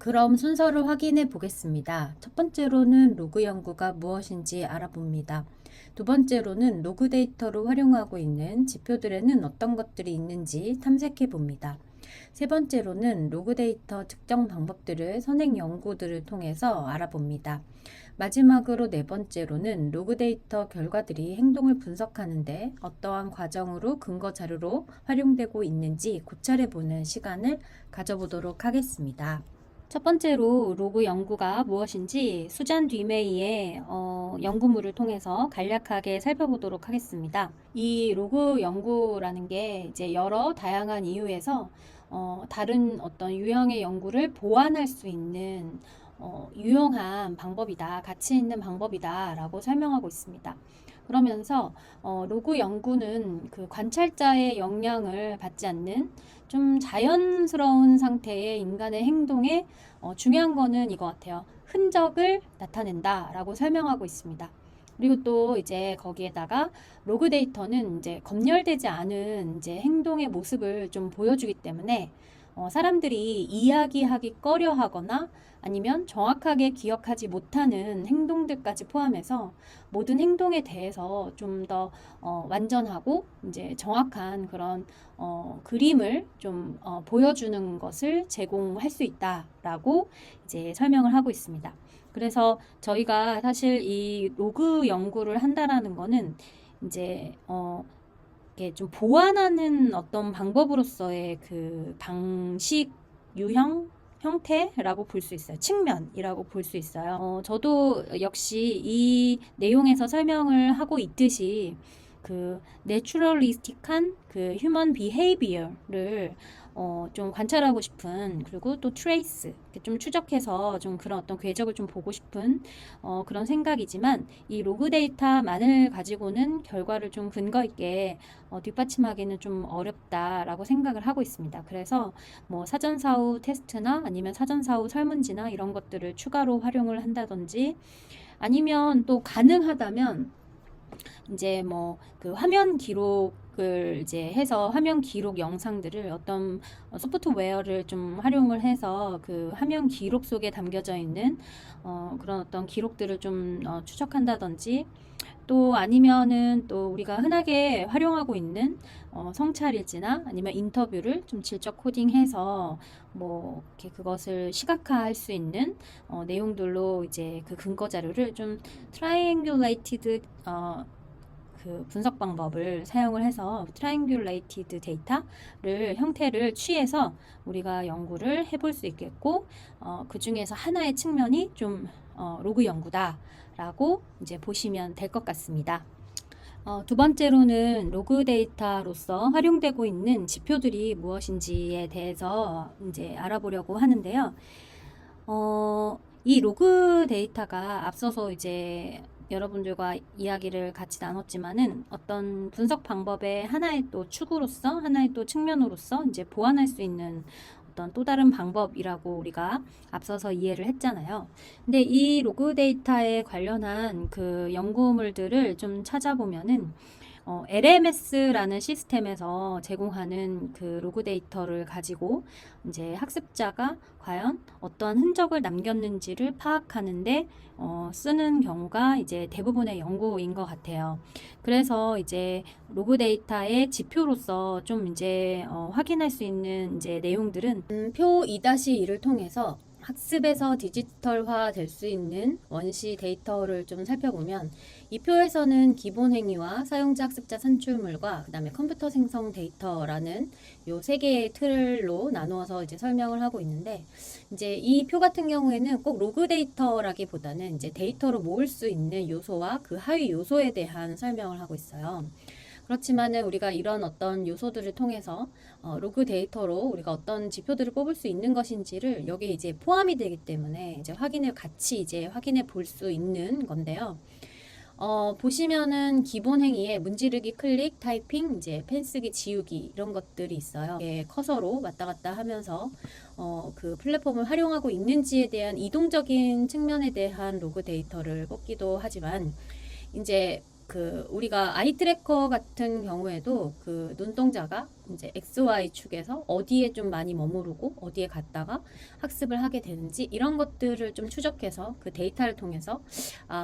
그럼 순서를 확인해 보겠습니다. 첫 번째로는 로그 연구가 무엇인지 알아봅니다. 두 번째로는 로그 데이터를 활용하고 있는 지표들에는 어떤 것들이 있는지 탐색해 봅니다. 세 번째로는 로그 데이터 측정 방법들을 선행 연구들을 통해서 알아봅니다. 마지막으로 네 번째로는 로그 데이터 결과들이 행동을 분석하는데 어떠한 과정으로 근거 자료로 활용되고 있는지 고찰해 보는 시간을 가져보도록 하겠습니다. 첫 번째로 로그 연구가 무엇인지 수잔 뒤메이의 연구물을 통해서 간략하게 살펴보도록 하겠습니다. 이 로그 연구라는 게 이제 여러 다양한 이유에서 다른 어떤 유형의 연구를 보완할 수 있는 유용한 방법이다, 가치 있는 방법이다 라고 설명하고 있습니다. 그러면서 로그 연구는 그 관찰자의 영향을 받지 않는 좀 자연스러운 상태의 인간의 행동에 중요한 거는 이거 같아요. 흔적을 나타낸다 라고 설명하고 있습니다. 그리고 또 이제 거기에다가 로그 데이터는 이제 검열되지 않은 이제 행동의 모습을 좀 보여주기 때문에 사람들이 이야기하기 꺼려 하거나 아니면 정확하게 기억하지 못하는 행동들까지 포함해서 모든 행동에 대해서 좀 더 완전하고 이제 정확한 그런 그림을 좀 보여주는 것을 제공할 수 있다라고 이제 설명을 하고 있습니다. 그래서 저희가 사실 이 로그 연구를 한다라는 거는 이제 이렇게 좀 보완하는 어떤 방법으로서의 그 방식, 유형, 형태라고 볼 수 있어요. 측면이라고 볼 수 있어요. 저도 역시 이 내용에서 설명을 하고 있듯이 그 내추럴리스틱한 그 휴먼 비헤이비어를 좀 관찰하고 싶은, 그리고 또 트레이스 좀 추적해서 좀 그런 어떤 궤적을 좀 보고 싶은 그런 생각이지만 이 로그 데이터만을 가지고는 결과를 좀 근거 있게 뒷받침하기는 좀 어렵다라고 생각을 하고 있습니다. 그래서 뭐 사전사후 테스트나 아니면 사전사후 설문지나 이런 것들을 추가로 활용을 한다든지, 아니면 또 가능하다면 이제 뭐 그 화면 기록을 이제 해서 화면 기록 영상들을 어떤 소프트웨어를 좀 활용을 해서 그 화면 기록 속에 담겨져 있는 그런 어떤 기록들을 좀 추적한다든지, 또 아니면은 또 우리가 흔하게 활용하고 있는 성찰일지나 아니면 인터뷰를 좀 질적 코딩해서 뭐 이렇게 그것을 시각화할 수 있는 내용들로 이제 그 근거 자료를 좀 트라이앵귤레이티드 그 분석 방법을 사용을 해서 트라이앵귤레이티드 데이터를 형태를 취해서 우리가 연구를 해볼 수 있겠고, 그 중에서 하나의 측면이 좀 로그 연구다라고 이제 보시면 될 것 같습니다. 두 번째로는 로그 데이터로서 활용되고 있는 지표들이 무엇인지에 대해서 이제 알아보려고 하는데요. 이 로그 데이터가 앞서서 이제 여러분들과 이야기를 같이 나눴지만은 어떤 분석 방법의 하나의 또 축으로서, 하나의 또 측면으로서 이제 보완할 수 있는 어떤 또 다른 방법이라고 우리가 앞서서 이해를 했잖아요. 근데 이 로그 데이터에 관련한 그 연구물들을 좀 찾아보면은 LMS라는 시스템에서 제공하는 그 로그 데이터를 가지고 이제 학습자가 과연 어떠한 흔적을 남겼는지를 파악하는데 쓰는 경우가 이제 대부분의 연구인 것 같아요. 그래서 이제 로그 데이터의 지표로서 좀 이제 확인할 수 있는 이제 내용들은 표 2-1을 통해서 학습에서 디지털화 될 수 있는 원시 데이터를 좀 살펴보면, 이 표에서는 기본 행위와 사용자 학습자 산출물과 그다음에 컴퓨터 생성 데이터라는 요 세 개의 틀로 나누어서 이제 설명을 하고 있는데, 이제 이 표 같은 경우에는 꼭 로그 데이터라기보다는 이제 데이터로 모을 수 있는 요소와 그 하위 요소에 대한 설명을 하고 있어요. 그렇지만은 우리가 이런 어떤 요소들을 통해서 로그 데이터로 우리가 어떤 지표들을 뽑을 수 있는 것인지를 여기에 이제 포함이 되기 때문에 이제 같이 이제 확인해 볼 수 있는 건데요. 보시면은 기본 행위에 문지르기, 클릭, 타이핑, 이제 펜 쓰기, 지우기 이런 것들이 있어요. 커서로 왔다 갔다 하면서 그 플랫폼을 활용하고 있는지에 대한 이동적인 측면에 대한 로그 데이터를 뽑기도 하지만, 이제 우리가 아이 트래커 같은 경우에도 그 눈동자가 이제 XY 축에서 어디에 좀 많이 머무르고 어디에 갔다가 학습을 하게 되는지 이런 것들을 좀 추적해서 그 데이터를 통해서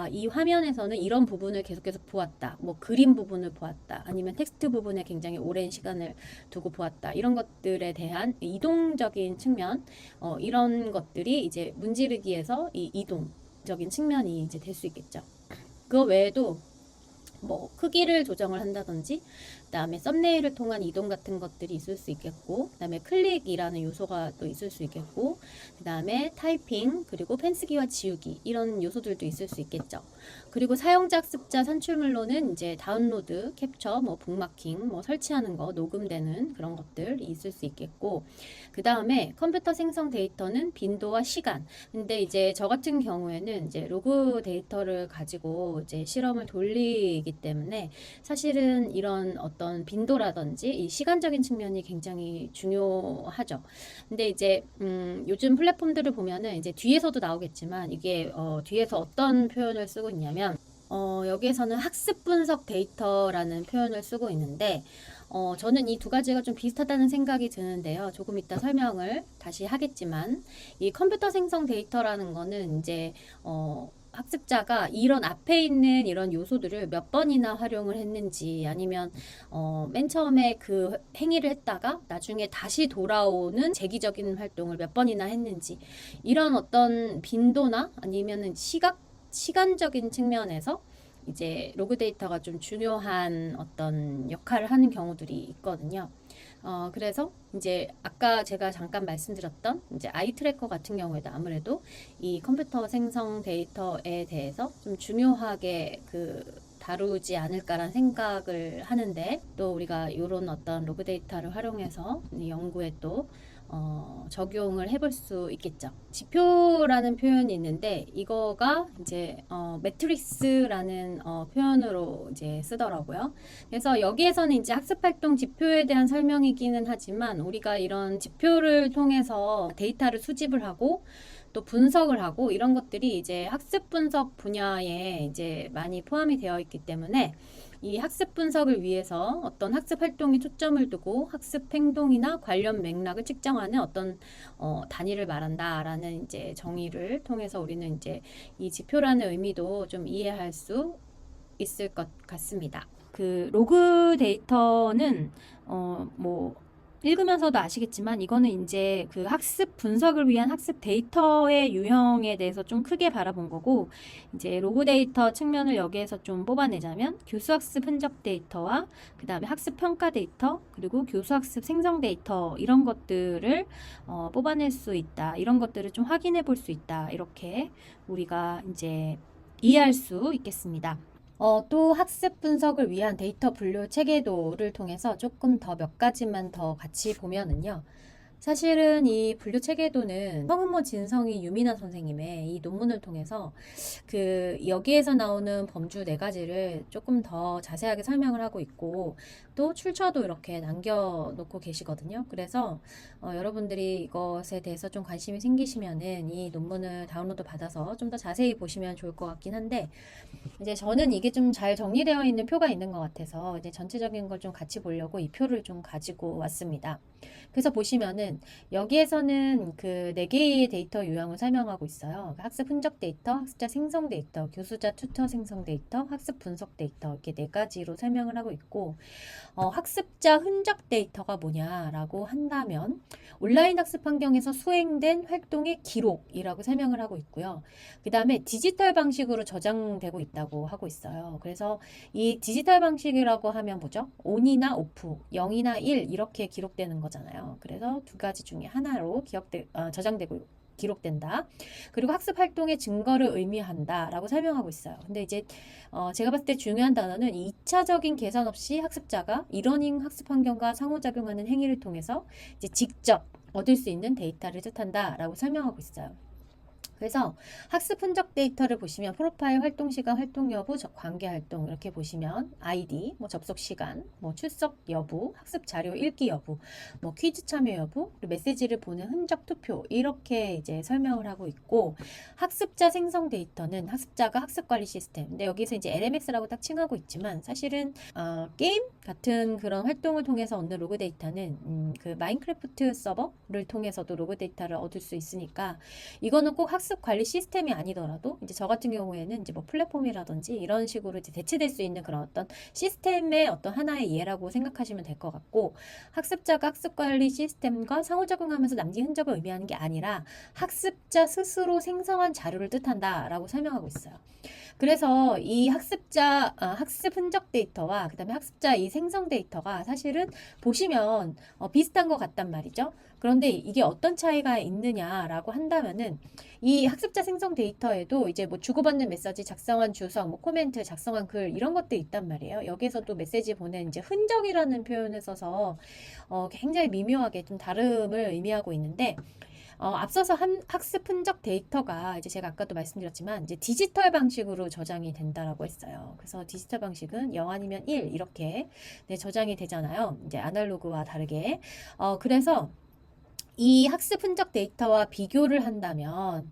이 화면에서는 이런 부분을 계속해서 보았다. 뭐 그림 부분을 보았다. 아니면 텍스트 부분에 굉장히 오랜 시간을 두고 보았다. 이런 것들에 대한 이동적인 측면, 이런 것들이 이제 문지르기에서 이 이동적인 측면이 이제 될 수 있겠죠. 그 외에도 뭐 크기를 조정을 한다든지 그다음에 썸네일을 통한 이동 같은 것들이 있을 수 있겠고 그다음에 클릭이라는 요소가 또 있을 수 있겠고 그다음에 타이핑 그리고 펜스기와 지우기 이런 요소들도 있을 수 있겠죠. 그리고 사용자 학습자 산출물로는 이제 다운로드, 캡처, 뭐 북마킹, 뭐 설치하는 거, 녹음되는 그런 것들이 있을 수 있겠고 그다음에 컴퓨터 생성 데이터는 빈도와 시간. 근데 이제 저 같은 경우에는 이제 로그 데이터를 가지고 이제 실험을 돌리기 때문에 사실은 이런 어떤 빈도라든지 이 시간적인 측면이 굉장히 중요하죠. 근데 이제 요즘 플랫폼들을 보면은 이제 뒤에서도 나오겠지만 이게 뒤에서 어떤 표현을 쓰고 있냐면 여기에서는 학습 분석 데이터라는 표현을 쓰고 있는데 저는 이 두 가지가 좀 비슷하다는 생각이 드는데요. 조금 이따 설명을 다시 하겠지만 이 컴퓨터 생성 데이터라는 거는 이제 학습자가 이런 앞에 있는 이런 요소들을 몇 번이나 활용을 했는지 아니면 맨 처음에 그 행위를 했다가 나중에 다시 돌아오는 재기적인 활동을 몇 번이나 했는지 이런 어떤 빈도나 아니면은 시간적인 측면에서 이제 로그 데이터가 좀 중요한 어떤 역할을 하는 경우들이 있거든요. 그래서 이제 아까 제가 잠깐 말씀드렸던 이제 아이 트래커 같은 경우에도 아무래도 이 컴퓨터 생성 데이터에 대해서 좀 중요하게 다루지 않을까라는 생각을 하는데 또 우리가 이런 어떤 로그 데이터를 활용해서 연구에 또 적용을 해볼 수 있겠죠. 지표라는 표현이 있는데 이거가 이제 매트릭스라는 표현으로 이제 쓰더라고요. 그래서 여기에서는 이제 학습활동 지표에 대한 설명이기는 하지만 우리가 이런 지표를 통해서 데이터를 수집을 하고 또 분석을 하고 이런 것들이 이제 학습 분석 분야에 이제 많이 포함이 되어 있기 때문에 이 학습 분석을 위해서 어떤 학습 활동에 초점을 두고 학습 행동이나 관련 맥락을 측정하는 어떤 단위를 말한다라는 이제 정의를 통해서 우리는 이제 이 지표라는 의미도 좀 이해할 수 있을 것 같습니다. 그 로그 데이터는 뭐 읽으면서도 아시겠지만 이거는 이제 그 학습 분석을 위한 학습 데이터의 유형에 대해서 좀 크게 바라본 거고 이제 로그 데이터 측면을 여기에서 좀 뽑아내자면 교수 학습 흔적 데이터와 그 다음에 학습 평가 데이터 그리고 교수 학습 생성 데이터 이런 것들을 뽑아낼 수 있다. 이런 것들을 좀 확인해 볼 수 있다. 이렇게 우리가 이제 이해할 수 있겠습니다. 또 학습 분석을 위한 데이터 분류 체계도를 통해서 조금 더 몇 가지만 더 같이 보면은요. 사실은 이 분류 체계도는 성은모 진성이 유민아 선생님의 이 논문을 통해서 여기에서 나오는 범주 네 가지를 조금 더 자세하게 설명을 하고 있고 또 출처도 이렇게 남겨놓고 계시거든요. 그래서 여러분들이 이것에 대해서 좀 관심이 생기시면은 이 논문을 다운로드 받아서 좀 더 자세히 보시면 좋을 것 같긴 한데 이제 저는 이게 좀 잘 정리되어 있는 표가 있는 것 같아서 이제 전체적인 걸 좀 같이 보려고 이 표를 좀 가지고 왔습니다. 그래서 보시면은 여기에서는 그 네 개의 데이터 유형을 설명하고 있어요. 학습 흔적 데이터, 학습자 생성 데이터, 교수자 튜터 생성 데이터, 학습 분석 데이터 이렇게 네 가지로 설명을 하고 있고 학습자 흔적 데이터가 뭐냐라고 한다면 온라인 학습 환경에서 수행된 활동의 기록이라고 설명을 하고 있고요. 그 다음에 디지털 방식으로 저장되고 있다고 하고 있어요. 그래서 이 디지털 방식이라고 하면 뭐죠? ON이나 OFF, 0이나 1 이렇게 기록되는 거잖아요. 그래서 두 가지 중에 하나로 저장되고 기록된다. 그리고 학습 활동의 증거를 의미한다라고 설명하고 있어요. 근데 이제 제가 봤을 때 중요한 단어는 2차적인 계산 없이 학습자가 이러닝 학습 환경과 상호작용하는 행위를 통해서 이제 직접 얻을 수 있는 데이터를 뜻한다라고 설명하고 있어요. 그래서 학습 흔적 데이터를 보시면 프로파일, 활동 시간, 활동 여부, 관계 활동 이렇게 보시면 아이디, 뭐 접속 시간, 뭐 출석 여부, 학습 자료 읽기 여부, 뭐 퀴즈 참여 여부, 그리고 메시지를 보는 흔적 투표 이렇게 이제 설명을 하고 있고 학습자 생성 데이터는 학습자가 학습 관리 시스템. 근데 여기서 이제 LMS라고 딱 칭하고 있지만 사실은 게임 같은 그런 활동을 통해서 얻는 로그 데이터는 그 마인크래프트 서버를 통해서도 로그 데이터를 얻을 수 있으니까 이거는 꼭 학습 관리 시스템이 아니더라도 이제 저 같은 경우에는 이제 뭐 플랫폼이라든지 이런 식으로 이제 대체될 수 있는 그런 어떤 시스템의 어떤 하나의 예라고 생각하시면 될 것 같고 학습자가 학습 관리 시스템과 상호작용하면서 남긴 흔적을 의미하는 게 아니라 학습자 스스로 생성한 자료를 뜻한다라고 설명하고 있어요. 그래서 이 학습 흔적 데이터와 그다음에 학습자 이 생성 데이터가 사실은 보시면 비슷한 것 같단 말이죠. 그런데 이게 어떤 차이가 있느냐라고 한다면은 이 학습자 생성 데이터에도 이제 뭐 주고받는 메시지, 작성한 주석, 뭐 코멘트, 작성한 글 이런 것들이 있단 말이에요. 여기서도 메시지 보낸 이제 흔적이라는 표현을 써서 굉장히 미묘하게 좀 다름을 의미하고 있는데 앞서서 학습 흔적 데이터가 이제 제가 아까도 말씀드렸지만 이제 디지털 방식으로 저장이 된다라고 했어요. 그래서 디지털 방식은 0 아니면 1 이렇게 네, 저장이 되잖아요. 이제 아날로그와 다르게. 그래서 이 학습 흔적 데이터와 비교를 한다면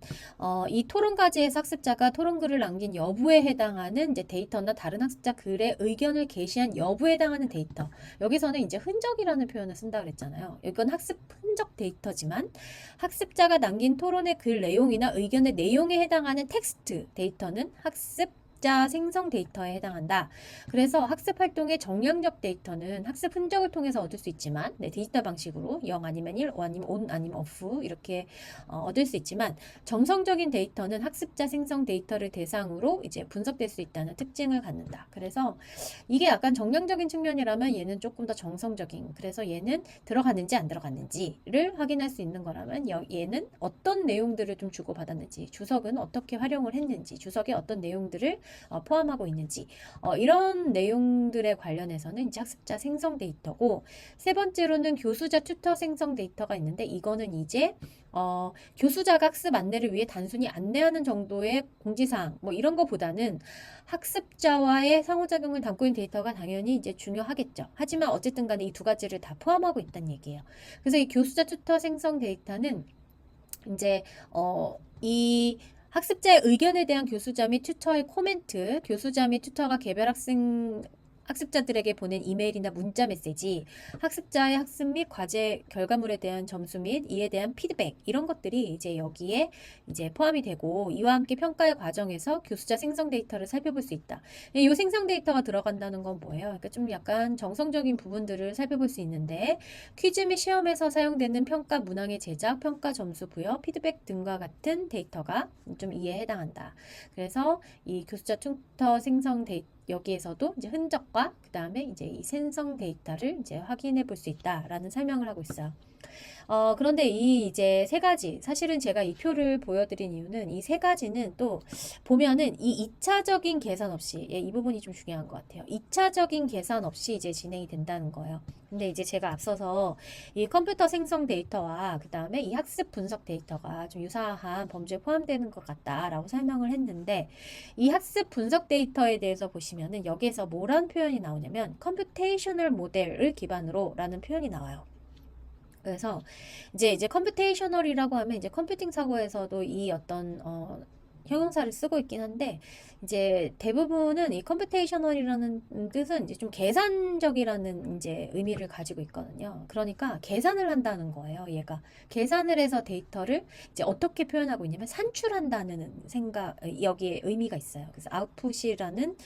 이 토론과제에서 학습자가 토론글을 남긴 여부에 해당하는 이제 데이터나 다른 학습자 글의 의견을 게시한 여부에 해당하는 데이터. 여기서는 이제 흔적이라는 표현을 쓴다 그랬잖아요. 이건 학습 흔적 데이터지만 학습자가 남긴 토론의 글 내용이나 의견의 내용에 해당하는 텍스트 데이터는 학습 생성 데이터에 해당한다. 그래서 학습 활동의 정량적 데이터는 학습 흔적을 통해서 얻을 수 있지만 네, 디지털 방식으로 0 아니면 1, 5 아니면 on 아니면 off 이렇게 얻을 수 있지만 정성적인 데이터는 학습자 생성 데이터를 대상으로 이제 분석될 수 있다는 특징을 갖는다. 그래서 이게 약간 정량적인 측면이라면 얘는 조금 더 정성적인. 그래서 얘는 들어갔는지 안 들어갔는지를 확인할 수 있는 거라면 얘는 어떤 내용들을 좀 주고받았는지, 주석은 어떻게 활용을 했는지, 주석에 어떤 내용들을 포함하고 있는지 이런 내용들에 관련해서는 이제 학습자 생성 데이터고 세 번째로는 교수자 튜터 생성 데이터가 있는데 이거는 이제 교수자가 학습 안내를 위해 단순히 안내하는 정도의 공지사항 뭐 이런 거보다는 학습자와의 상호작용을 담고 있는 데이터가 당연히 이제 중요하겠죠. 하지만 어쨌든 간에 이 두 가지를 다 포함하고 있다는 얘기예요. 그래서 이 교수자 튜터 생성 데이터는 이제 이 학습자의 의견에 대한 교수자 및 튜터의 코멘트, 교수자 및 튜터가 개별 학습자들에게 보낸 이메일이나 문자 메시지, 학습자의 학습 및 과제 결과물에 대한 점수 및 이에 대한 피드백 이런 것들이 이제 여기에 이제 포함이 되고 이와 함께 평가의 과정에서 교수자 생성 데이터를 살펴볼 수 있다. 이 생성 데이터가 들어간다는 건 뭐예요? 그러니까 좀 약간 정성적인 부분들을 살펴볼 수 있는데 퀴즈 및 시험에서 사용되는 평가 문항의 제작, 평가 점수 부여, 피드백 등과 같은 데이터가 좀 이에 해당한다. 그래서 이 교수자 튜터 생성 데이터 여기에서도 이제 흔적과 그 다음에 이제 이 생성 데이터를 이제 확인해 볼 수 있다라는 설명을 하고 있어요. 그런데 이 이제 세 가지, 사실은 제가 이 표를 보여드린 이유는 이 세 가지는 또 보면은 이 2차적인 계산 없이, 예, 이 부분이 좀 중요한 것 같아요. 2차적인 계산 없이 이제 진행이 된다는 거예요. 근데 이제 제가 앞서서 이 컴퓨터 생성 데이터와 그 다음에 이 학습 분석 데이터가 좀 유사한 범주에 포함되는 것 같다라고 설명을 했는데 이 학습 분석 데이터에 대해서 보시면은 여기에서 뭐라는 표현이 나오냐면 컴퓨테이셔널 모델을 기반으로 라는 표현이 나와요. 그래서 이제 컴퓨테이셔널이라고 하면 이제 컴퓨팅 사고에서도 이 어떤 형용사를 쓰고 있긴 한데 이제 대부분은 이 컴퓨테이셔널이라는 뜻은 이제 좀 계산적이라는 이제 의미를 가지고 있거든요. 그러니까 계산을 한다는 거예요. 얘가 계산을 해서 데이터를 이제 어떻게 표현하고 있냐면 산출한다는 생각 여기에 의미가 있어요. 그래서 아웃풋이라는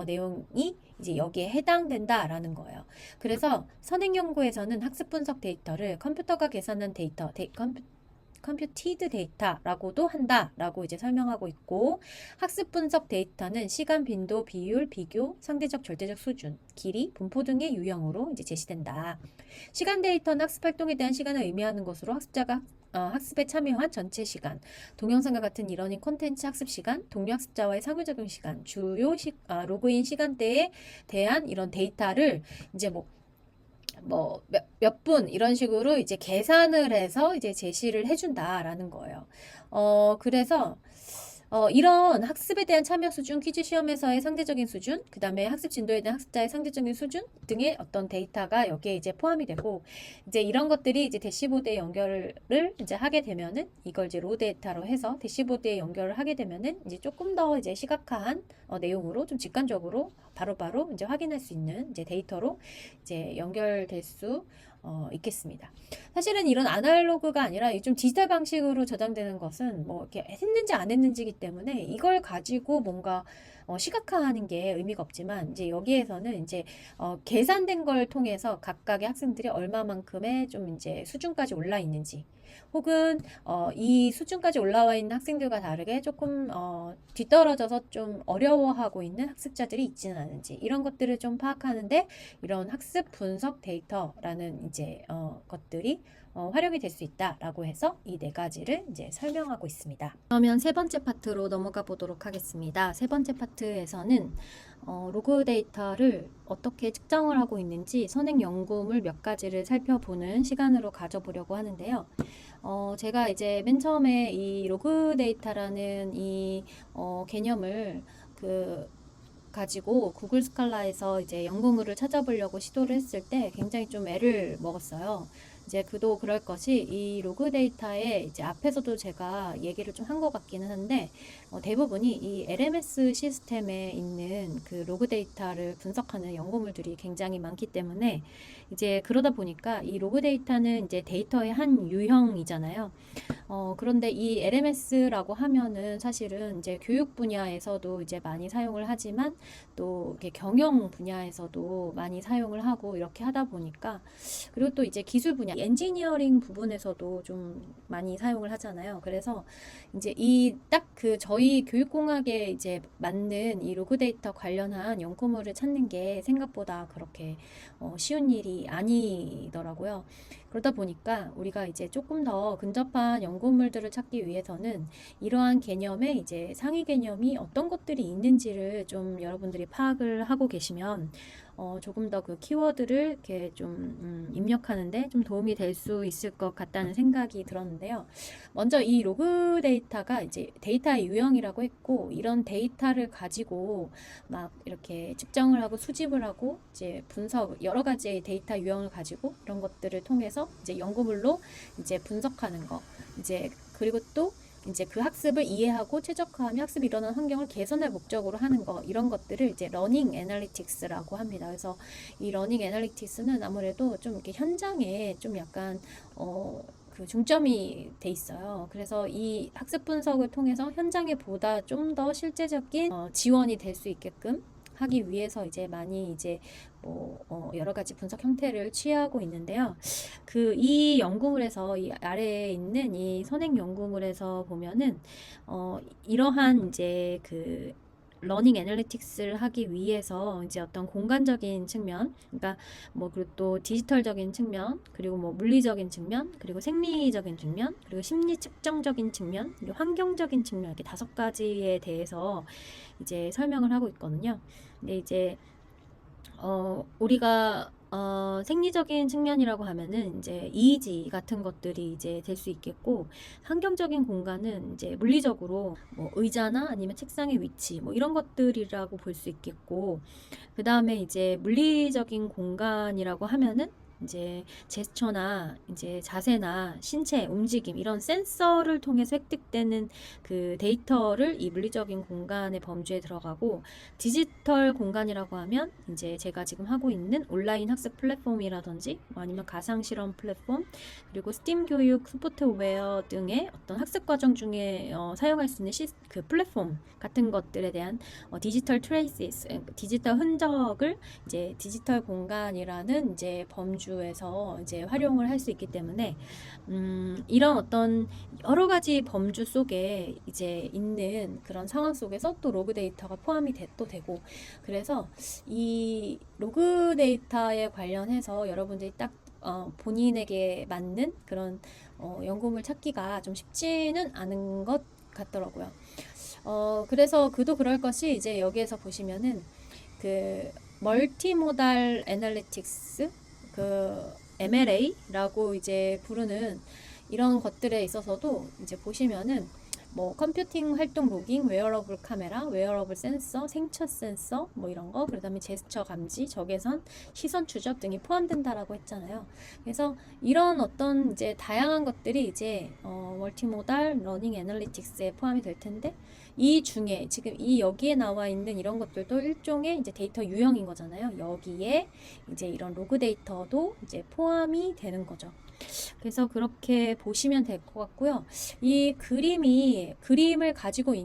내용이 이제 여기에 해당된다라는 거예요. 그래서 선행 연구에서는 학습 분석 데이터를 컴퓨터가 계산한 데이터, 컴퓨티드 데이터라고도 한다라고 이제 설명하고 있고 학습 분석 데이터는 시간, 빈도, 비율, 비교, 상대적, 절대적 수준, 길이, 분포 등의 유형으로 이제 제시된다. 시간 데이터는 학습 활동에 대한 시간을 의미하는 것으로 학습자가 학습에 참여한 전체 시간, 동영상과 같은 이러닝 콘텐츠 학습 시간, 동료 학습자와의 상호작용 시간, 주요 로그인 시간대에 대한 이런 데이터를 이제 몇 분 이런 식으로 이제 계산을 해서 이제 제시를 해준다라는 거예요. 그래서 이런 학습에 대한 참여 수준, 퀴즈 시험에서의 상대적인 수준, 그 다음에 학습 진도에 대한 학습자의 상대적인 수준 등의 어떤 데이터가 여기에 이제 포함이 되고, 이제 이런 것들이 이제 대시보드에 연결을 이제 하게 되면은, 이걸 이제 로 데이터로 해서 대시보드에 연결을 하게 되면은, 이제 조금 더 이제 시각화한 내용으로 좀 직관적으로 바로바로 이제 확인할 수 있는 이제 데이터로 이제 연결될 수 있겠습니다. 사실은 이런 아날로그가 아니라 좀 디지털 방식으로 저장되는 것은 뭐 이렇게 했는지 안 했는지이기 때문에 이걸 가지고 뭔가 시각화하는 게 의미가 없지만, 이제 여기에서는 이제 계산된 걸 통해서 각각의 학생들이 얼마만큼의 좀 이제 수준까지 올라 있는지, 혹은 이 수준까지 올라와 있는 학생들과 다르게 조금 뒤떨어져서 좀 어려워하고 있는 학습자들이 있지는 않은지, 이런 것들을 좀 파악하는데 이런 학습 분석 데이터라는 이제 것들이 활용이 될 수 있다라고 해서 이 네 가지를 이제 설명하고 있습니다. 그러면 세 번째 파트로 넘어가 보도록 하겠습니다. 세 번째 파트에서는 로그 데이터를 어떻게 측정을 하고 있는지 선행 연구물 몇 가지를 살펴보는 시간으로 가져보려고 하는데요. 제가 이제 맨 처음에 이 로그 데이터라는 이 개념을 가지고 구글 스칼라에서 이제 연구물을 찾아보려고 시도를 했을 때 굉장히 좀 애를 먹었어요. 이제 그도 그럴 것이, 이 로그 데이터에 이제 앞에서도 제가 얘기를 좀 한 것 같기는 한데, 대부분이 이 LMS 시스템에 있는 그 로그 데이터를 분석하는 연구물들이 굉장히 많기 때문에, 이제 그러다 보니까 이 로그 데이터는 이제 데이터의 한 유형이잖아요. 그런데 이 LMS라고 하면은 사실은 이제 교육 분야에서도 이제 많이 사용을 하지만, 또 이렇게 경영 분야에서도 많이 사용을 하고 이렇게 하다 보니까, 그리고 또 이제 기술 분야, 엔지니어링 부분에서도 좀 많이 사용을 하잖아요. 그래서 이제 이 딱 저희 교육공학에 이제 맞는 이 로그 데이터 관련한 연구물을 찾는 게 생각보다 그렇게 쉬운 일이 아니더라고요. 그러다 보니까 우리가 이제 조금 더 근접한 연구물들을 찾기 위해서는 이러한 개념의 이제 상위 개념이 어떤 것들이 있는지를 좀 여러분들이 파악을 하고 계시면 조금 더 그 키워드를 이렇게 좀 입력하는데 좀 도움이 될 수 있을 것 같다는 생각이 들었는데요. 먼저 이 로그 데이터가 이제 데이터의 유형이라고 했고, 이런 데이터를 가지고 막 이렇게 측정을 하고 수집을 하고 이제 분석, 여러 가지의 데이터 유형을 가지고 이런 것들을 통해서 이제 연구물로 이제 분석하는 거, 이제 그리고 또 이제 그 학습을 이해하고 최적화하며 학습이 일어나는 환경을 개선할 목적으로 하는 거, 이런 것들을 이제 러닝 애널리틱스라고 합니다. 그래서 이 러닝 애널리틱스는 아무래도 좀 이렇게 현장에 좀 약간 중점이 돼 있어요. 그래서 이 학습 분석을 통해서 현장에 보다 좀 더 실제적인 지원이 될 수 있게끔 하기 위해서 이제 많이 이제 여러 가지 분석 형태를 취하고 있는데요. 이 연구물에서 이 아래에 있는 이 선행 연구물에서 보면은 이러한 이제 러닝 애널리틱스를 하기 위해서 이제 어떤 공간적인 측면, 그러니까 그리고 또 디지털적인 측면, 그리고 물리적인 측면, 그리고 생리적인 측면, 그리고 심리 측정적인 측면, 그리고 환경적인 측면, 이렇게 5가지에 대해서 이제 설명을 하고 있거든요. 근데 이제 우리가 생리적인 측면이라고 하면은 이제 이의지 같은 것들이 이제 될 수 있겠고, 환경적인 공간은 이제 물리적으로 의자나 아니면 책상의 위치 이런 것들이라고 볼 수 있겠고, 그 다음에 이제 물리적인 공간이라고 하면은 이제 제스처나 이제 자세나 신체 움직임, 이런 센서를 통해서 획득되는 그 데이터를 이 물리적인 공간의 범주에 들어가고, 디지털 공간이라고 하면 이제 제가 지금 하고 있는 온라인 학습 플랫폼이라든지 아니면 가상 실험 플랫폼, 그리고 스팀 교육 소프트웨어 등의 어떤 학습 과정 중에 사용할 수 있는 플랫폼 같은 것들에 대한 디지털 트레이스, 디지털 흔적을 이제 디지털 공간이라는 이제 범주에서 이제 활용을 할 수 있기 때문에, 이런 어떤 여러 가지 범주 속에 이제 있는 그런 상황 속에서 또 로그 데이터가 포함이 또 되고, 그래서 이 로그 데이터에 관련해서 여러분들이 딱 본인에게 맞는 그런 연구물 찾기가 좀 쉽지는 않은 것 같더라고요. 그래서 그도 그럴 것이, 이제 여기에서 보시면은 멀티모달 애널리틱스, MLA라고 이제 부르는 이런 것들에 있어서도 이제 보시면은 뭐 컴퓨팅 활동 로깅, 웨어러블 카메라, 웨어러블 센서, 생체 센서 뭐 이런 거, 그다음에 제스처 감지, 적외선, 시선 추적 등이 포함된다라고 했잖아요. 그래서 이런 어떤 이제 다양한 것들이 이제 멀티모달 러닝 애널리틱스에 포함이 될 텐데, 이 중에 지금 이 여기에 나와 있는 이런 것들도 일종의 이제 데이터 유형인 거잖아요. 여기에 이제 이런 로그 데이터도 이제 포함이 되는 거죠. 그래서 그렇게 보시면 될 것 같고요. 이 그림을 가지고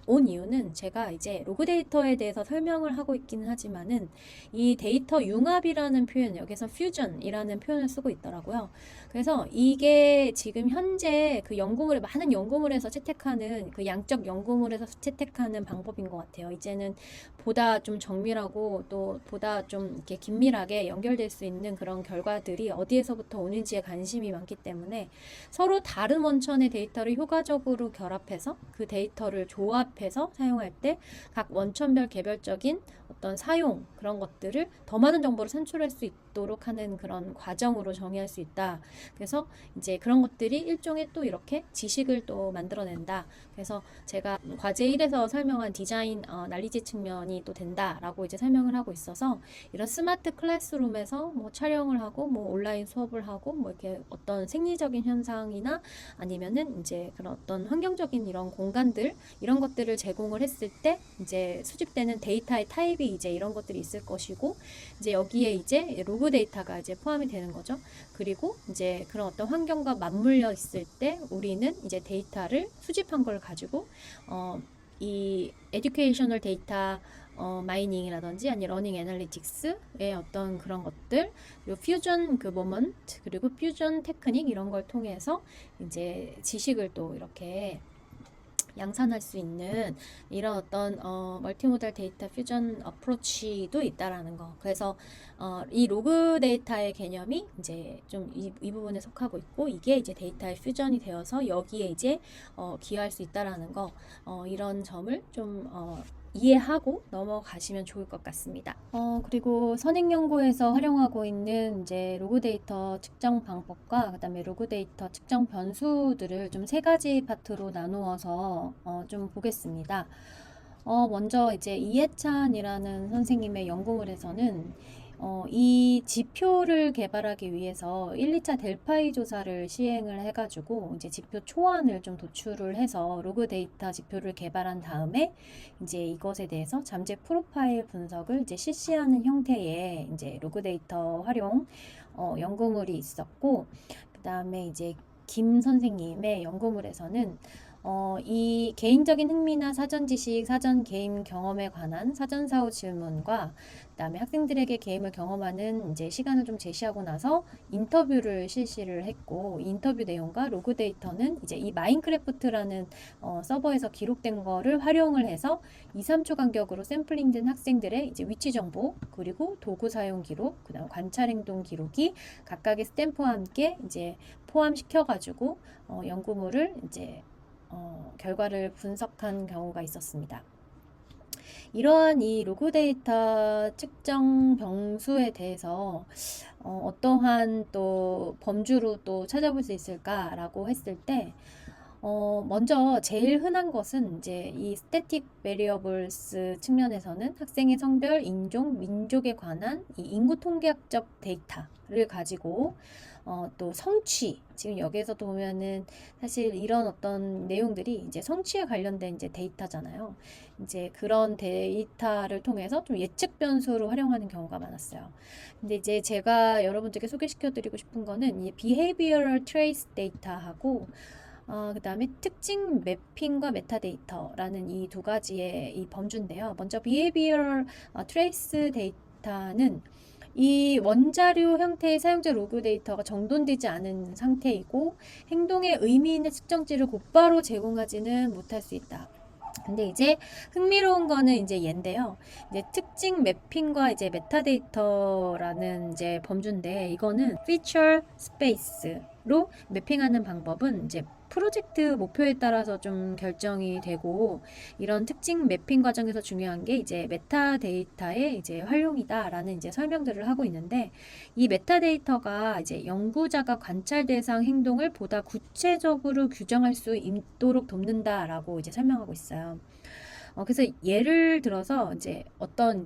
온 이유는 제가 이제 로그 데이터에 대해서 설명을 하고 있기는 하지만은 이 데이터 융합이라는 표현, 여기서 퓨전이라는 표현을 쓰고 있더라고요. 그래서 이게 지금 현재 그 많은 연구물에서 채택하는, 그 양적 연구물에서 채택하는 방법인 것 같아요. 이제는 보다 좀 정밀하고 또 보다 좀 이렇게 긴밀하게 연결될 수 있는 그런 결과들이 어디에서부터 오는지에 관심이 많기 때문에 서로 다른 원천의 데이터를 효과적으로 결합해서 그 데이터를 조합해서 사용할 때 각 원천별 개별적인 어떤 사용, 그런 것들을 더 많은 정보를 산출할 수 있도록 하는 그런 과정으로 정의할 수 있다. 그래서 이제 그런 것들이 일종의 또 이렇게 지식을 또 만들어낸다. 그래서 제가 과제 1에서 설명한 디자인 난리지 측면이 또 된다라고 이제 설명을 하고 있어서, 이런 스마트 클래스룸에서 뭐 촬영을 하고 뭐 온라인 수업을 하고 뭐 이렇게 어떤 생리적인 현상이나 아니면은 이제 그런 어떤 환경적인 이런 공간들, 이런 것들을 제공을 했을 때 이제 수집되는 데이터의 타입이 이제 이런 것들이 있을 것이고, 이제 여기에 이제 로그 데이터가 이제 포함이 되는 거죠. 그리고 이제 그런 어떤 환경과 맞물려 있을 때 우리는 이제 데이터를 수집한 걸 가지고 이 에듀케이셔널 데이터 마이닝이라든지 아니 러닝 애널리틱스의 어떤 그런 것들, 그리고 퓨전 그 모먼트, 그리고 퓨전 테크닉, 이런 걸 통해서 이제 지식을 또 이렇게 양산할 수 있는 이런 어떤 멀티모달 데이터 퓨전 어프로치도 있다라는 거. 그래서 이 로그 데이터의 개념이 이제 좀 이 부분에 속하고 있고, 이게 이제 데이터의 퓨전이 되어서 여기에 이제 기여할 수 있다라는 거, 이런 점을 좀 이해하고 넘어가시면 좋을 것 같습니다. 그리고 선행연구에서 활용하고 있는 이제 로그 데이터 측정 방법과 그다음에 로그 데이터 측정 변수들을 좀 세 가지 파트로 나누어서 좀 보겠습니다. 먼저 이제 이해찬이라는 선생님의 연구물에서는 이 지표를 개발하기 위해서 1, 2차 델파이 조사를 시행을 해가지고 이제 지표 초안을 좀 도출을 해서 로그 데이터 지표를 개발한 다음에 이제 이것에 대해서 잠재 프로파일 분석을 이제 실시하는 형태의 이제 로그 데이터 활용 연구물이 있었고, 그 다음에 이제 김 선생님의 연구물에서는 이 개인적인 흥미나 사전 지식, 사전 게임 경험에 관한 사전 사후 질문과 그다음에 학생들에게 게임을 경험하는 이제 시간을 좀 제시하고 나서 인터뷰를 실시를 했고, 인터뷰 내용과 로그 데이터는 이제 이 마인크래프트라는 서버에서 기록된 거를 활용을 해서 2, 3초 간격으로 샘플링된 학생들의 이제 위치 정보, 그리고 도구 사용 기록, 그다음 관찰 행동 기록이 각각의 스탬프와 함께 이제 포함시켜 가지고 연구물을 이제 결과를 분석한 경우가 있었습니다. 이러한 이 로그 데이터 측정 병수에 대해서 어떠한 또 범주로 또 찾아볼 수 있을까라고 했을 때, 먼저 제일 흔한 것은 이제 이 static variables 측면에서는 학생의 성별, 인종, 민족에 관한 이 인구 통계학적 데이터를 가지고 또 성취, 지금 여기에서도 보면은 사실 이런 어떤 내용들이 이제 성취에 관련된 이제 데이터잖아요. 이제 그런 데이터를 통해서 좀 예측 변수로 활용하는 경우가 많았어요. 근데 이제 제가 여러분들께 소개시켜 드리고 싶은 거는 이 behavioral trace 데이터하고 그 다음에 특징 매핑과 메타데이터라는 이 두 가지의 이 범주인데요. 먼저 behavioral trace 데이터는 이 원자료 형태의 사용자 로그 데이터가 정돈되지 않은 상태이고 행동에 의미 있는 측정치를 곧바로 제공하지는 못할 수 있다. 근데 이제 흥미로운 거는 이제 얘인데요. 이제 특징 매핑과 이제 메타데이터라는 이제 범주인데, 이거는 feature space로 매핑하는 방법은 이제 프로젝트 목표에 따라서 좀 결정이 되고 이런 특징 매핑 과정에서 중요한 게 이제 메타데이터의 이제 활용이다라는 이제 설명들을 하고 있는데 이 메타데이터가 이제 연구자가 관찰 대상 행동을 보다 구체적으로 규정할 수 있도록 돕는다라고 이제 설명하고 있어요. 그래서 예를 들어서 이제 어떤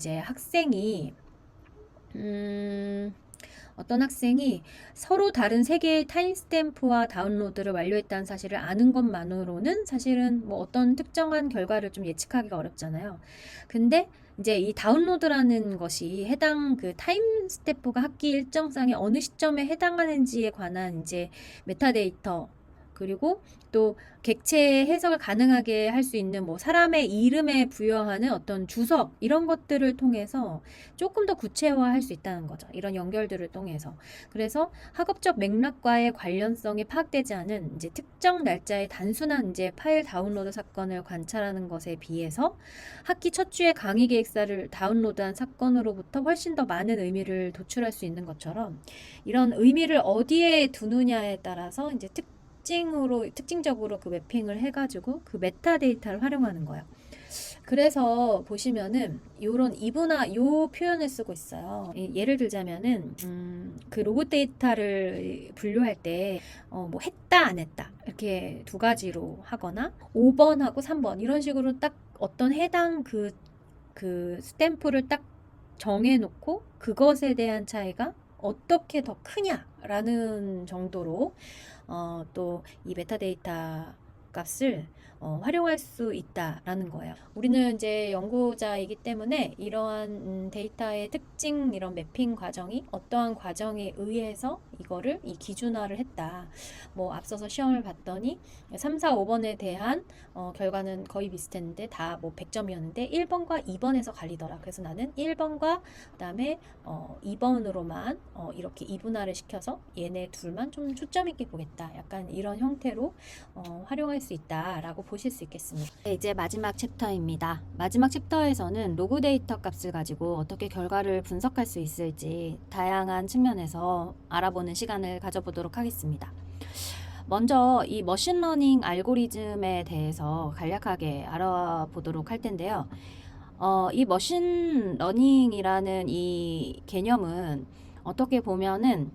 학생이 서로 다른 세 개의 타임스탬프와 다운로드를 완료했다는 사실을 아는 것만으로는 사실은 뭐 어떤 특정한 결과를 좀 예측하기가 어렵잖아요. 근데 이제 이 다운로드라는 것이 해당 그 타임스탬프가 학기 일정상에 어느 시점에 해당하는지에 관한 이제 메타데이터 그리고 또 객체 해석을 가능하게 할 수 있는 뭐 사람의 이름에 부여하는 어떤 주석 이런 것들을 통해서 조금 더 구체화할 수 있다는 거죠. 이런 연결들을 통해서. 그래서 학업적 맥락과의 관련성이 파악되지 않은 이제 특정 날짜의 단순한 이제 파일 다운로드 사건을 관찰하는 것에 비해서 학기 첫 주에 강의 계획서를 다운로드한 사건으로부터 훨씬 더 많은 의미를 도출할 수 있는 것처럼 이런 의미를 어디에 두느냐에 따라서 이제 특징적으로 그 매핑을 해가지고 그 메타데이터를 활용하는 거예요. 그래서 보시면은 요런 요 표현을 쓰고 있어요. 예를 들자면은 그 로그 데이터를 분류할 때 뭐 했다 안 했다 이렇게 두 가지로 하거나 5번하고 3번 이런 식으로 딱 어떤 해당 그 스탬프를 딱 정해놓고 그것에 대한 차이가 어떻게 더 크냐라는 정도로 또 이 메타데이터 값을 활용할 수 있다라는 거예요. 우리는 이제 연구자이기 때문에 이러한 데이터의 특징, 이런 매핑 과정이 어떠한 과정에 의해서 이거를 이 기준화를 했다. 뭐 앞서서 시험을 봤더니 3, 4, 5번에 대한 결과는 거의 비슷했는데 다 뭐 100점이었는데 1번과 2번에서 갈리더라. 그래서 나는 1번과 그다음에 2번으로만 이렇게 이분화를 시켜서 얘네 둘만 좀 초점 있게 보겠다. 약간 이런 형태로 활용할 수 있다라고 보실 수 있겠습니다. 네, 이제 마지막 챕터입니다. 마지막 챕터에서는 로그 데이터 값을 가지고 어떻게 결과를 분석할 수 있을지 다양한 측면에서 알아보는 시간을 가져보도록 하겠습니다. 먼저 이 머신러닝 알고리즘에 대해서 간략하게 알아보도록 할 텐데요. 이 머신러닝이라는 이 개념은 어떻게 보면은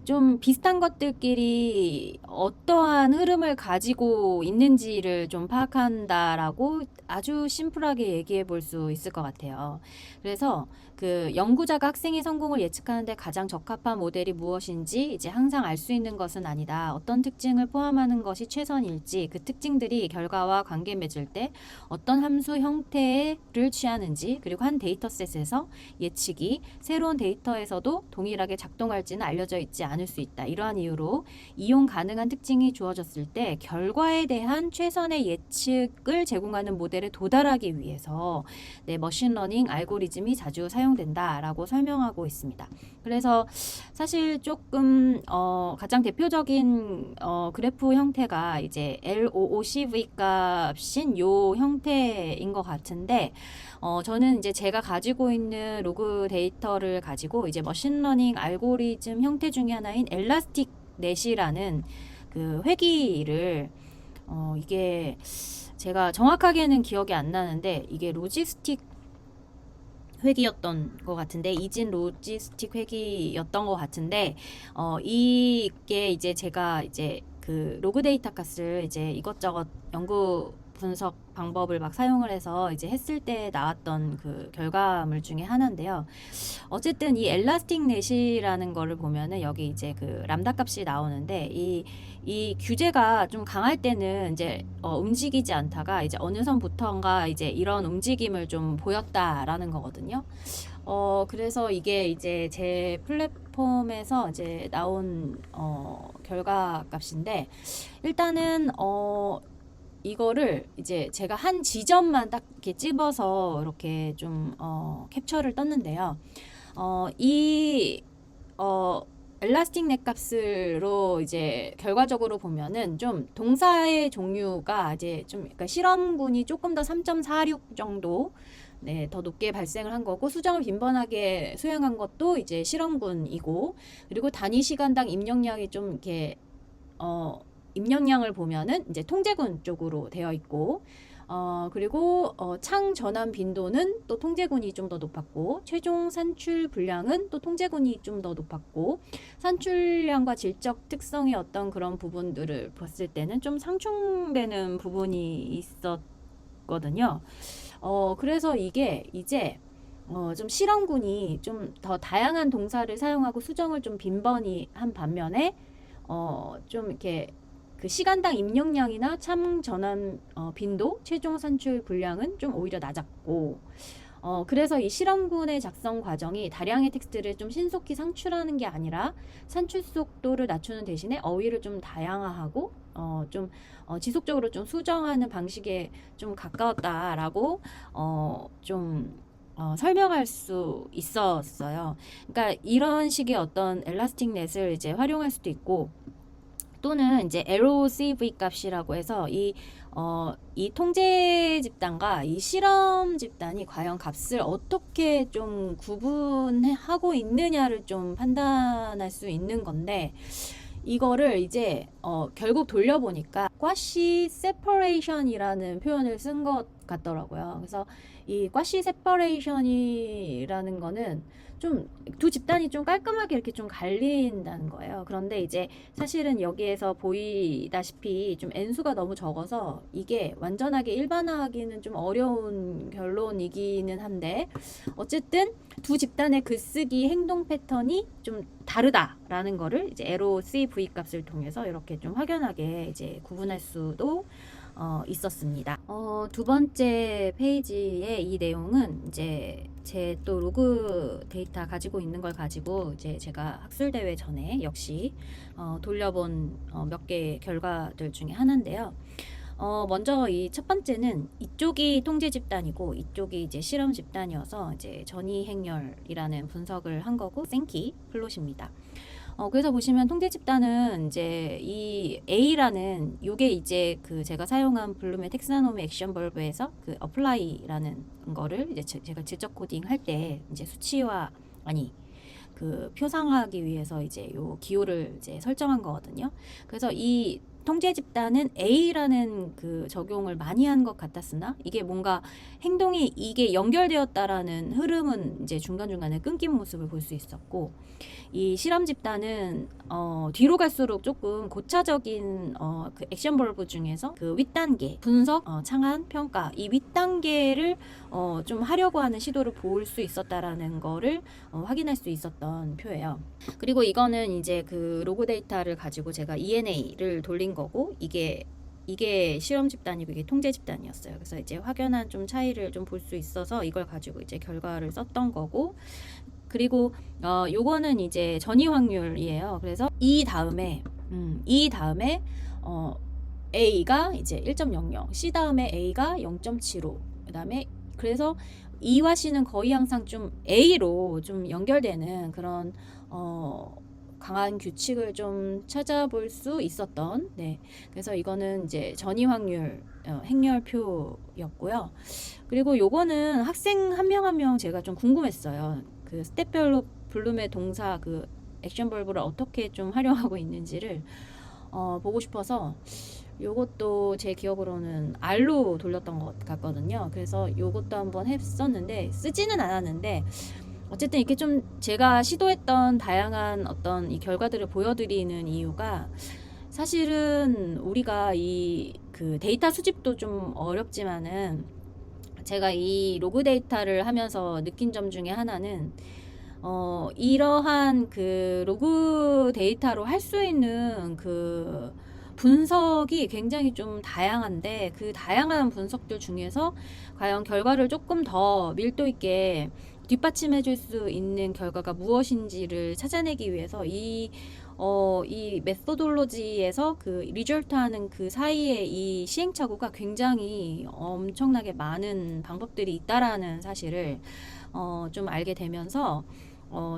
좀 비슷한 것들끼리 어떠한 흐름을 가지고 있는지를 좀 파악한다라고 아주 심플하게 얘기해 볼 수 있을 것 같아요. 그래서 그 연구자가 학생의 성공을 예측하는데 가장 적합한 모델이 무엇인지 이제 항상 알 수 있는 것은 아니다. 어떤 특징을 포함하는 것이 최선일지 그 특징들이 결과와 관계 맺을 때 어떤 함수 형태를 취하는지 그리고 한 데이터셋에서 예측이 새로운 데이터에서도 동일하게 작동할지는 알려져 있지 않을 수 있다. 이러한 이유로 이용 가능한 특징이 주어졌을 때 결과에 대한 최선의 예측을 제공하는 모델에 도달하기 위해서 머신러닝 알고리즘이 자주 사용된다라고 설명하고 있습니다. 그래서 사실 조금 가장 대표적인 그래프 형태가 이제 LOOCV 값인 요 형태인 것 같은데 저는 이제 제가 가지고 있는 로그 데이터를 가지고 이제 머신러닝 알고리즘 형태 중에 하나인 엘라스틱 넷이라는 그 회기를 이게 제가 정확하게는 기억이 안 나는데 이게 로지스틱 회기였던 것 같은데 이진 로지스틱 회기였던 것 같은데 이게 이제 제가 이제 그 로그 데이터 값을 이제 이것저것 연구 분석 방법을 막 사용을 해서 이제 했을 때 나왔던 그 결과물 중에 하나인데요. 어쨌든 이 엘라스틱 넷이라는 거를 보면은 여기 이제 그 람다 값이 나오는데 이 규제가 좀 강할 때는 이제 움직이지 않다가 이제 어느 선부터인가 이제 이런 움직임을 좀 보였다라는 거거든요. 그래서 이게 이제 제 플랫폼에서 이제 나온 결과 값인데 일단은 이거를 이제 제가 한 지점만 딱 이렇게 집어서 이렇게 좀 캡처를 떴는데요. 엘라스틱 넷 값으로 이제 결과적으로 보면은 좀 동사의 종류가 이제 좀 그러니까 실험군이 조금 더 3.46 정도 더 높게 발생을 한 거고 수정을 빈번하게 수행한 것도 이제 실험군이고 그리고 단위 시간당 입력량이 좀 이렇게 입력량을 보면은 이제 통제군 쪽으로 되어 있고, 그리고 창 전환 빈도는 또 통제군이 좀 더 높았고, 최종 산출 분량은 또 통제군이 좀 더 높았고, 산출량과 질적 특성의 어떤 그런 부분들을 봤을 때는 좀 상충되는 부분이 있었거든요. 그래서 이게 이제 좀 실험군이 좀 더 다양한 동사를 사용하고 수정을 좀 빈번히 한 반면에 좀 이렇게 그 시간당 입력량이나 참 전환 빈도, 최종 산출 분량은 좀 오히려 낮았고, 그래서 이 실험군의 작성 과정이 다량의 텍스트를 좀 신속히 상출하는 게 아니라 산출 속도를 낮추는 대신에 어휘를 좀 다양화하고 좀 지속적으로 좀 수정하는 방식에 좀 가까웠다라고 좀 설명할 수 있었어요. 그러니까 이런 식의 어떤 엘라스틱 넷을 이제 활용할 수도 있고, 또는 이제 LOCV 값이라고 해서 이 통제 집단과 이 실험 집단이 과연 값을 어떻게 좀 구분하고 있느냐를 좀 판단할 수 있는 건데, 이거를 이제 결국 돌려보니까 꽈시 세퍼레이션이라는 표현을 쓴 것 같더라고요. 그래서 이 꽈시 세퍼레이션이라는 거는 좀 두 집단이 좀 깔끔하게 이렇게 좀 갈린다는 거예요. 그런데 이제 사실은 여기에서 보이다시피 좀 N수가 너무 적어서 이게 완전하게 일반화하기는 좀 어려운 결론이기는 한데, 어쨌든 두 집단의 글쓰기 행동 패턴이 좀 다르다라는 거를 이제 LOCV 값을 통해서 이렇게 좀 확연하게 이제 구분할 수도 있었습니다. 두 번째 페이지의 이 내용은 이제 제 또 로그 데이터 가지고 있는 걸 가지고 이제 제가 학술대회 전에 역시 돌려본 몇 개 결과들 중에 하나인데요. 먼저 이 첫 번째는 이쪽이 통제 집단이고 이쪽이 이제 실험 집단이어서 이제 전이 행렬이라는 분석을 한 거고, 생키 플롯입니다. 그래서 보시면 통제 집단은 이제 이 A라는 요게 이제 그 제가 사용한 블룸의 텍사노미 액션 벌브에서 그 어플라이라는 거를 이제 제가 질적 코딩 할 때 이제 수치화 그 표상하기 위해서 이제 요 기호를 이제 설정한 거거든요. 그래서 이 통제 집단은 A라는 그 적용을 많이 한 것 같았으나 이게 뭔가 행동이 이게 연결되었다라는 흐름은 이제 중간중간에 끊긴 모습을 볼 수 있었고, 이 실험 집단은 뒤로 갈수록 조금 고차적인 그 액션 벌브 중에서 그 윗단계 분석, 창안, 평가 이 윗단계를 좀 하려고 하는 시도를 볼 수 있었다라는 거를 확인할 수 있었던 표예요. 그리고 이거는 이제 그 로그 데이터를 가지고 제가 ENA를 돌린 거고, 이게 실험 집단이고 이게 통제 집단이었어요. 그래서 이제 확연한 좀 차이를 좀 볼 수 있어서 이걸 가지고 이제 결과를 썼던 거고, 그리고 요거는 이제 전이 확률이에요. 그래서 이 다음에 A가 이제 1.00, C 다음에 A가 0.75, 그다음에 그래서 E와 C는 거의 항상 좀 A로 좀 연결되는 그런 강한 규칙을 좀 찾아볼 수 있었던, 네. 그래서 이거는 이제 전이 확률 행렬표였고요. 그리고 요거는 학생 한 명 한 명 제가 좀 궁금했어요. 그 스텝별로 블룸의 동사 그 액션 벌브를 어떻게 좀 활용하고 있는지를 보고 싶어서 요것도 제 기억으로는 R로 돌렸던 것 같거든요. 그래서 요것도 한번 했었는데 쓰지는 않았는데, 어쨌든 이렇게 좀 제가 시도했던 다양한 어떤 이 결과들을 보여드리는 이유가, 사실은 우리가 이 그 데이터 수집도 좀 어렵지만은 제가 이 로그 데이터를 하면서 느낀 점 중에 하나는 이러한 그 로그 데이터로 할 수 있는 그 분석이 굉장히 좀 다양한데, 그 다양한 분석들 중에서 과연 결과를 조금 더 밀도 있게 뒷받침해 줄 수 있는 결과가 무엇인지를 찾아내기 위해서 이 메소돌로지에서 그 리졸트하는 그 사이에 이 시행착오가 굉장히 엄청나게 많은 방법들이 있다라는 사실을 좀 알게 되면서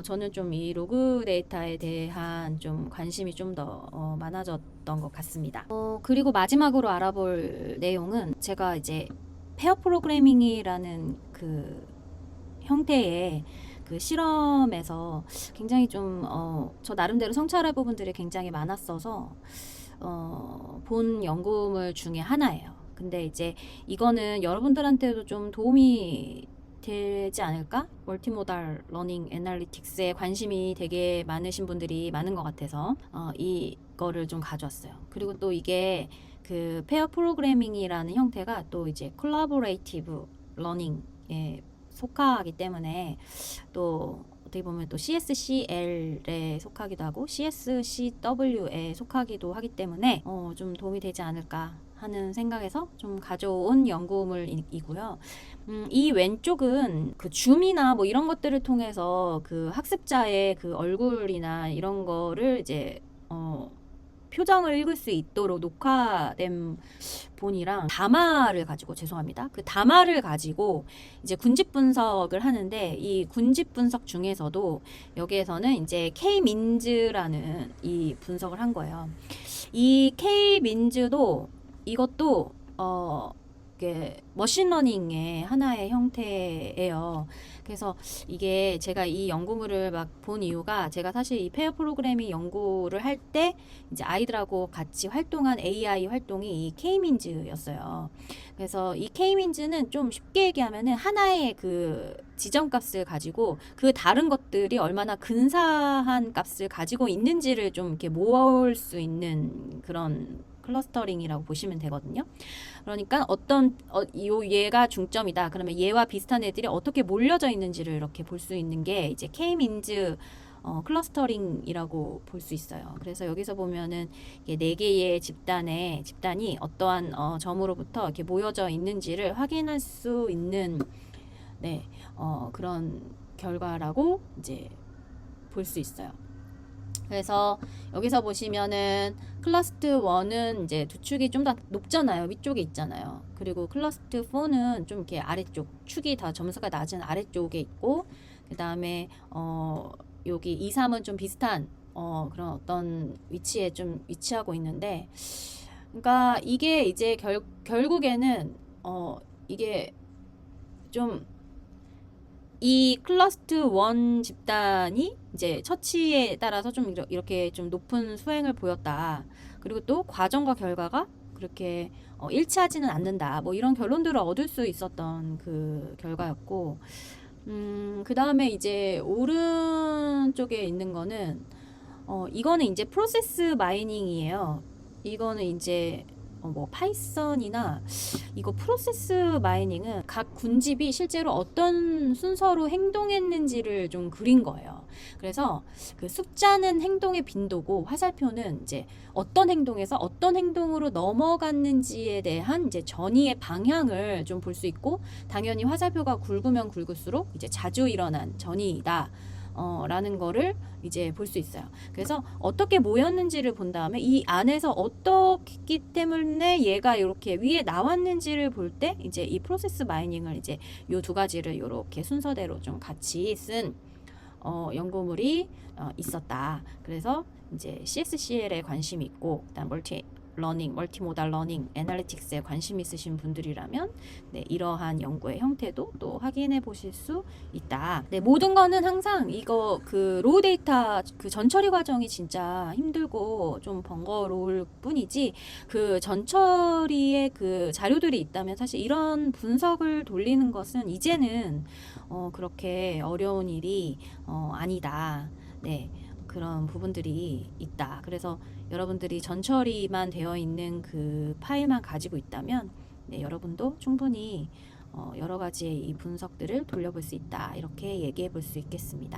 저는 좀 이 로그 데이터에 대한 좀 관심이 좀 더 많아졌던 것 같습니다. 그리고 마지막으로 알아볼 내용은 제가 이제 페어 프로그래밍이라는 그 형태의 그 실험에서 굉장히 좀 저 나름대로 성찰할 부분들이 굉장히 많았어서 본 연구물 중에 하나예요. 근데 이제 이거는 여러분들한테도 좀 도움이 되지 않을까? 멀티모달 러닝 애널리틱스에 관심이 되게 많으신 분들이 많은 것 같아서 이거를 좀 가져왔어요. 그리고 또 이게 그 페어 프로그래밍이라는 형태가 또 이제 콜라보레이티브 러닝에 속하기 때문에 또 어떻게 보면 또 CSCL에 속하기도 하고 CSCW에 속하기도 하기 때문에 좀 도움이 되지 않을까 하는 생각에서 좀 가져온 연구물이고요. 이 왼쪽은 그 줌이나 뭐 이런 것들을 통해서 그 학습자의 그 얼굴이나 이런 거를 이제 표정을 읽을 수 있도록 녹화된 본이랑 다마를 가지고 죄송합니다. 그 다마를 가지고 이제 군집 분석을 하는데 이 군집 분석 중에서도 여기에서는 이제 K-민즈라는 이 분석을 한 거예요. 이 K-민즈도 이것도 이게 머신러닝의 하나의 형태예요. 그래서 이게 제가 이 연구물을 막 본 이유가 제가 사실 이 페어 프로그래밍 연구를 할 때 이제 아이들하고 같이 활동한 AI 활동이 이 K-민즈였어요. 그래서 이 K-민즈는 좀 쉽게 얘기하면은 하나의 그 지정값을 가지고 그 다른 것들이 얼마나 근사한 값을 가지고 있는지를 좀 이렇게 모을 수 있는 그런 클러스터링이라고 보시면 되거든요. 그러니까 얘가 중점이다. 그러면 얘와 비슷한 애들이 어떻게 몰려져 있는지를 이렇게 볼 수 있는 게 이제 K-민즈 클러스터링이라고 볼 수 있어요. 그래서 여기서 보면은 이게 4개의 집단이 어떠한 점으로부터 이렇게 모여져 있는지를 확인할 수 있는 그런 결과라고 이제 볼 수 있어요. 그래서 여기서 보시면은 클러스트 1은 이제 두 축이 좀 더 높잖아요. 위쪽에 있잖아요. 그리고 클러스트 4는 좀 이렇게 아래쪽, 축이 더 점수가 낮은 아래쪽에 있고, 그 다음에 여기 2, 3은 좀 비슷한 그런 어떤 위치에 좀 위치하고 있는데, 그러니까 이게 이제 결국에는 이게 좀 이 클러스트 1 집단이 이제 처치에 따라서 좀 이렇게 좀 높은 수행을 보였다. 그리고 또 과정과 결과가 그렇게 일치하지는 않는다. 뭐 이런 결론들을 얻을 수 있었던 그 결과였고, 그 다음에 이제 오른쪽에 있는 거는 이거는 이제 프로세스 마이닝이에요. 이거는 이제 뭐 파이썬이나 이거 프로세스 마이닝은 각 군집이 실제로 어떤 순서로 행동했는지를 좀 그린 거예요. 그래서 그 숫자는 행동의 빈도고 화살표는 이제 어떤 행동에서 어떤 행동으로 넘어갔는지에 대한 이제 전이의 방향을 좀 볼 수 있고, 당연히 화살표가 굵으면 굵을수록 이제 자주 일어난 전이다. 라는 거를 이제 볼 수 있어요. 그래서 어떻게 모였는지를 본 다음에 이 안에서 어떻기 때문에 얘가 이렇게 위에 나왔는지를 볼 때 이제 이 프로세스 마이닝을 이제 요 두 가지를 이렇게 순서대로 좀 같이 쓴 연구물이 있었다. 그래서 이제 CSCL에 관심이 있고, 그다음 멀티모달 러닝 애널리틱스에 관심 있으신 분들이라면 이러한 연구의 형태도 또 확인해 보실 수 있다. 모든 거는 항상 이거 그 로우 데이터 그 전처리 과정이 진짜 힘들고 좀 번거로울 뿐이지, 그 전처리의 그 자료들이 있다면 사실 이런 분석을 돌리는 것은 이제는 그렇게 어려운 일이 아니다. 그런 부분들이 있다. 그래서 여러분들이 전처리만 되어 있는 그 파일만 가지고 있다면 여러분도 충분히 여러 가지의 이 분석들을 돌려볼 수 있다. 이렇게 얘기해 볼 수 있겠습니다.